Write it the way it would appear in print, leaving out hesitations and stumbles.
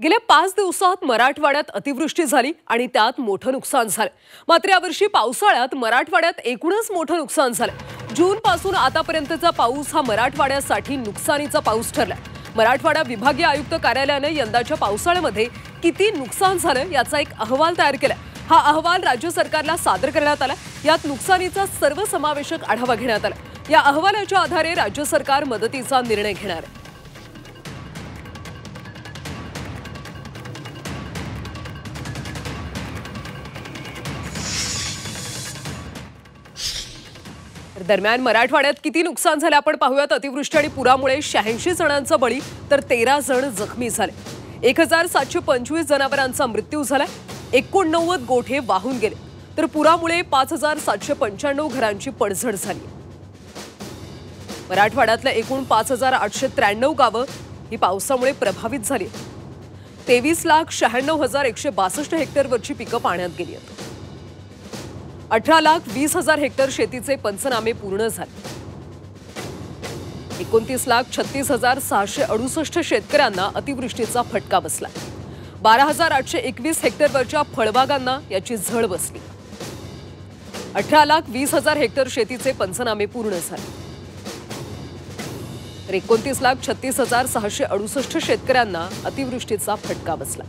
गेल्या 5 दिवसात मराठवाड्यात अतिवृष्टी झाली आणि त्यात मोठं नुकसान झालं। मात्र यावर्षी पावसाळ्यात मराठवाड्यात एकूणच मोठं नुकसान झालं। जून पासून आतापर्यंतचा पाऊस हा मराठवाड्यासाठी नुकसानीचा पाऊस ठरला। मराठवाडा विभागीय आयुक्त कार्यालयाने यंदाच्या पावसाळ्यामध्ये किती नुकसान झालं याचा एक अहवाल तयार केला। हा अहवाल राज्य सरकारला सादर करण्यात आला। यात नुकसानीचा सर्वसमावेशक आढावा घेण्यात आला। या अहवालाच्या आधारे राज्य सरकार मदतीचा निर्णय घेणार आहे। दरम्यान मराठवाड्यात किती नुकसान झाले आपण पाहूयात। अतिवृष्टी आणि पुरामुळे 86 जणांचा बळी तर 13 जण जखमी झाले। 1725 जनावरांचा मृत्यू झाला। 89 गोठे वाहून गेले तर पुरामुळे 5795 घरांची पडझड झाली। मराठवाड्यातल्या एकूण 5893 गावं ही पावसामुळे प्रभावित झाली। 23,96,162 हेक्टरवरची पिकं पाण्यात गेली आहेत। 18,20,000 हेक्टर शेतीचे पंचनामे पूर्ण झाले। 29,36,668 शेतकऱ्यांना अतिवृष्टीचा फटका बसला। 12,821 हेक्टरवरच्या फळबागांना याची झळ बसली। 18,20,000 हेक्टर शेतीचे पंचनामे पूर्ण झाले। तर 29,36,668 शेतकऱ्यांना अतिवृष्टीचा फटका बसला।